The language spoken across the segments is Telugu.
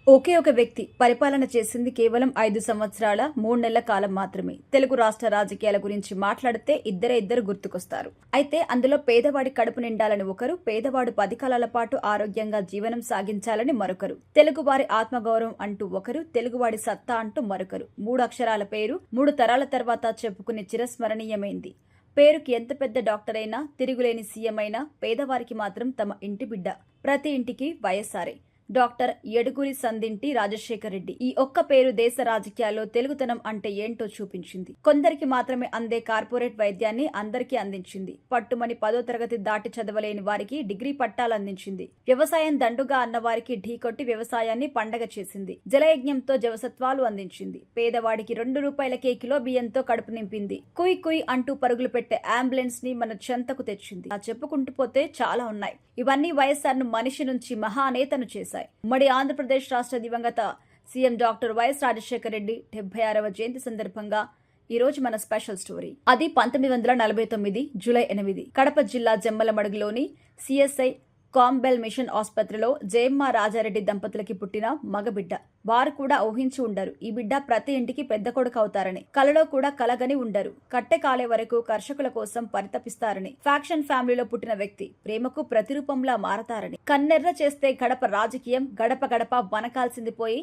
ఒకే ఒక వ్యక్తి పరిపాలన చేసింది కేవలం 5 సంవత్సరాల 3 నెలల కాలం మాత్రమే. తెలుగు రాష్ట్ర రాజకీయాల గురించి మాట్లాడితే ఇద్దరు గుర్తుకొస్తారు. అయితే అందులో పేదవాడి కడుపు నిండాలని ఒకరు, పేదవాడు 10 కాలాల పాటు ఆరోగ్యంగా జీవనం సాగించాలని మరొకరు, తెలుగువారి ఆత్మగౌరవం అంటూ ఒకరు, తెలుగువాడి సత్తా అంటూ మరొకరు. 3 అక్షరాల పేరు 3 తరాల తర్వాత చెప్పుకునే చిరస్మరణీయమైంది. పేరుకి ఎంత పెద్ద డాక్టర్ అయినా, తిరుగులేని సీఎం అయినా పేదవారికి మాత్రం తమ ఇంటి బిడ్డ. ప్రతి ఇంటికి వైఎస్ఆరే. డాక్టర్ ఎడుగురి సందింటి రాజశేఖర్ రెడ్డి. ఈ ఒక్క పేరు దేశ రాజకీయాల్లో తెలుగుతనం అంటే ఏంటో చూపించింది. కొందరికి మాత్రమే అందే కార్పొరేట్ వైద్యాన్ని అందరికీ అందించింది. పట్టుమని 10వ తరగతి దాటి చదవలేని వారికి డిగ్రీ పట్టాలు అందించింది. వ్యవసాయం దండుగా అన్న వారికి ఢీకొట్టి వ్యవసాయాన్ని పండగ చేసింది. జలయజ్ఞంతో జవసత్వాలు అందించింది. పేదవాడికి 2 రూపాయలకే కిలో బియ్యంతో కడుపు నింపింది. కుయ్ కుయ్ అంటూ పరుగులు పెట్టే అంబులెన్స్ ని మన చెంతకు తెచ్చింది. ఆ చెప్పుకుంటూ పోతే చాలా ఉన్నాయి. ఇవన్నీ వైఎస్ఆర్ ను మనిషి నుంచి మహానేతను చేశాయి. ఉమ్మడి ఆంధ్రప్రదేశ్ రాష్ట్ర దివంగత CM doctor YS Rajasekhara Reddy 76వ జయంతి సందర్భంగా ఈ రోజు మన స్పెషల్ స్టోరీ. అది 1949 జూలై 8 కడప జిల్లా జమ్మలమడుగులోని సిఎస్ఐ కాంబెల్ మిషన్ ఆసుపత్రిలో జయమ్మ రాజారెడ్డి దంపతులకి పుట్టిన మగబిడ్డ. వారు కూడా ఊహించి ఉండరు ఈ బిడ్డ ప్రతి ఇంటికి పెద్ద కొడుకు అవుతారని. కలలో కూడా కలగని ఉండరు. కట్టె కాలే వరకు కర్షకుల కోసం పరితపిస్తారని. ఫ్యాక్షన్ ఫ్యామిలీలో పుట్టిన వ్యక్తి ప్రేమకు ప్రతిరూపంలా మారతారని. కన్నెర్ర చేస్తే గడప రాజకీయం గడప గడప వనకాల్సింది పోయి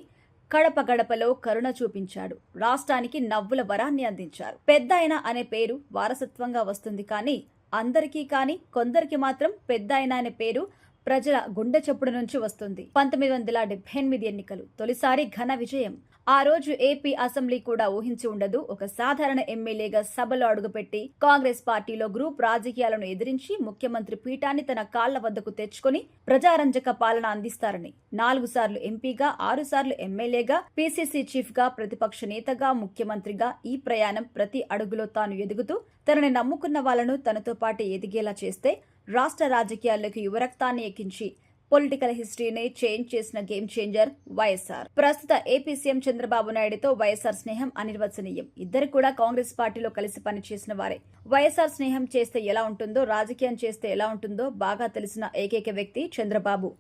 గడప గడపలో కరుణ చూపించాడు. రాష్ట్రానికి నవ్వుల వరాన్ని అందించారు. పెద్దాయన అనే పేరు వారసత్వంగా వస్తుంది కానీ అందరికీ కాని కొందరికి మాత్రం పెద్దాయన అనే పేరు ప్రజల గుండె చప్పుడు నుంచి వస్తుంది. 1978 ఎన్నికలు తొలిసారి ఘన విజయం. ఆ రోజు ఏపీ అసెంబ్లీ కూడా ఊహించి ఉండదు. ఒక సాధారణ ఎమ్మెల్యేగా సభలో అడుగుపెట్టి కాంగ్రెస్ పార్టీలో గ్రూప్ రాజకీయాలను ఎదిరించి ముఖ్యమంత్రి పీఠాన్ని తన కాళ్ల వద్దకు తెచ్చుకొని ప్రజారంజక పాలన అందిస్తారని. 4 సార్లు ఎంపీగా, 6 సార్లు ఎమ్మెల్యేగా, పీసీసీ చీఫ్ గా, ప్రతిపక్ష నేతగా, ముఖ్యమంత్రిగా ఈ ప్రయాణం ప్రతి అడుగులో తాను ఎదుగుతూ తనని నమ్ముకున్న వాళ్లను తనతో పాటు ఎదిగేలా చేస్తే రాష్ట్ర రాజకీయాల్లోకి యువరక్తాన్ని ఎక్కించి పొలిటికల్ హిస్టరీని చేంజ్ చేసిన గేమ్ చేంజర్ వైఎస్ఆర్. ప్రస్తుత ఏపీ సీఎం చంద్రబాబు నాయుడుతో వైఎస్ఆర్ స్నేహం అనిర్వచనీయం. ఇద్దరు కూడా కాంగ్రెస్ పార్టీలో కలిసి పనిచేసిన వారే. వైఎస్ఆర్ స్నేహం చేస్తే ఎలా ఉంటుందో, రాజకీయం చేస్తే ఎలా ఉంటుందో బాగా తెలిసిన ఏకైక వ్యక్తి చంద్రబాబు.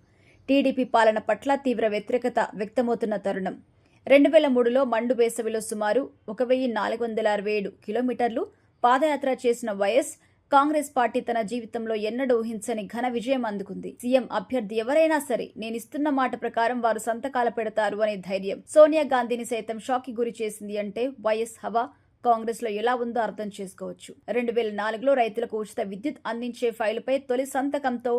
టీడీపీ పాలన పట్ల తీవ్ర వ్యతిరేకత వ్యక్తమవుతున్న తరుణం. 2003లో మండు వేసవిలో సుమారు 1467 కిలోమీటర్లు పాదయాత్ర చేసిన వైఎస్ కాంగ్రెస్ పార్టీ తన జీవితంలో ఎన్నడూ ఊహించని ఘన విజయం అందుకుంది. సీఎం అభ్యర్థి ఎవరైనా సరే నేనిస్తున్న మాట ప్రకారం వారు సంతకాలు పెడతారు అనే ధైర్యం సోనియా గాంధీని సైతం షాక్ కి గురి చేసింది. అంటే వైఎస్ హవా కాంగ్రెస్ లో ఎలా ఉందో అర్థం చేసుకోవచ్చు. 2004లో రైతులకు ఉచిత విద్యుత్ అందించే ఫైలుపై తొలి సంతకంతో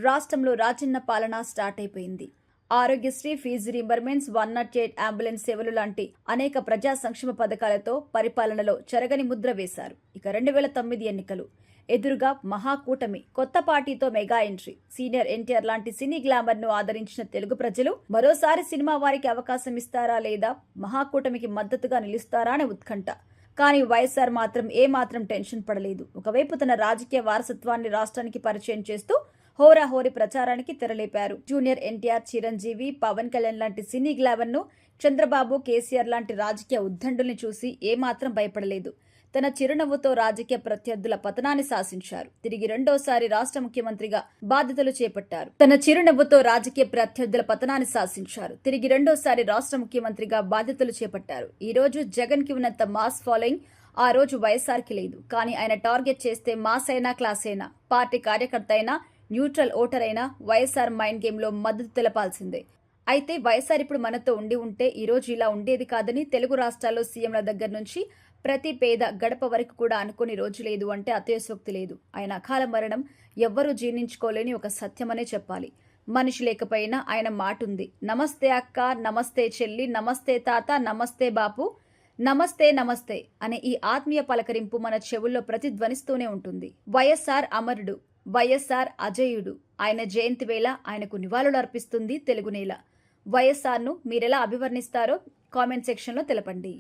రాష్ట్రంలో రాజన్న పాలన స్టార్ట్ అయిపోయింది. ఆరోగ్యశ్రీ, ఫీజు రీంబర్మెంట్స్, 108 అంబులెన్స్ సేవలు లాంటి అనేక ప్రజా సంక్షేమ పథకాలతో పరిపాలనలో చెరగని ముద్ర వేశారు. ఇక 2009 ఎన్నికలు. ఎదురుగా మహాకూటమి, కొత్త పార్టీతో మెగా ఎంట్రీ. సీనియర్ ఎన్టీఆర్ లాంటి సినీ గ్లామర్ ను ఆదరించిన తెలుగు ప్రజలు మరోసారి సినిమా వారికి అవకాశం ఇస్తారా లేదా మహాకూటమికి మద్దతుగా నిలుస్తారా అనే ఉత్కంఠ. కానీ వైఎస్ఆర్ మాత్రం ఏమాత్రం టెన్షన్ పడలేదు. ఒకవైపు తన రాజకీయ వారసత్వాన్ని రాష్ట్రానికి పరిచయం చేస్తూ హోరాహోరీ ప్రచారానికి తెరలేపారు. జూనియర్ ఎన్టీఆర్, చిరంజీవి, పవన్ కళ్యాణ్ లాంటి సినీ గ్లామర్ ను, చంద్రబాబు, కేసీఆర్ లాంటి రాజకీయ ఉద్దండుల్ని చూసి ఏమాత్రం భయపడలేదు. తన చిరునవ్వుతో రాజకీయ ప్రత్యర్థుల పతనాన్ని శాసించారు. తిరిగి రెండోసారి రాష్ట్ర ముఖ్యమంత్రిగా బాధ్యతలు చేపట్టారు. ఈ రోజు జగన్ కి ఉన్నంత మాస్ ఫాలోయింగ్ ఆ రోజు వైఎస్ఆర్ కి లేదు. కానీ ఆయన టార్గెట్ చేస్తే మాస్ అయినా, క్లాస్ అయినా, పార్టీ కార్యకర్త అయినా, న్యూట్రల్ ఓటర్ అయినా వైఎస్ఆర్ మైండ్ గేమ్ లో మద్దతు తెలపాల్సిందే. అయితే వైఎస్ఆర్ ఇప్పుడు మనతో ఉంటే ఈ రోజు ఇలా ఉండేది కాదని తెలుగు రాష్ట్రాల్లో సీఎంల దగ్గర నుంచి ప్రతి పేద గడప వరకు కూడా అనుకుని రోజు లేదు అంటే అతిశయోక్తి లేదు. ఆయన అకాల మరణం ఎవ్వరూ జీర్ణించుకోలేని ఒక సత్యమనే చెప్పాలి. మనిషి లేకపోయినా ఆయన మాట ఉంది. నమస్తే అక్క, నమస్తే చెల్లి, నమస్తే తాత, నమస్తే బాపు, నమస్తే నమస్తే అనే ఈ ఆత్మీయ పలకరింపు మన చెవుల్లో ప్రతిధ్వనిస్తూనే ఉంటుంది. వైఎస్ఆర్ అమరుడు, వైఎస్ఆర్ అజేయుడు. ఆయన జయంతి వేళ ఆయనకు నివాళులు అర్పిస్తుంది తెలుగు నేల. వైఎస్ఆర్ ను మీరెలా అభివర్ణిస్తారో కామెంట్ సెక్షన్ లో తెలపండి.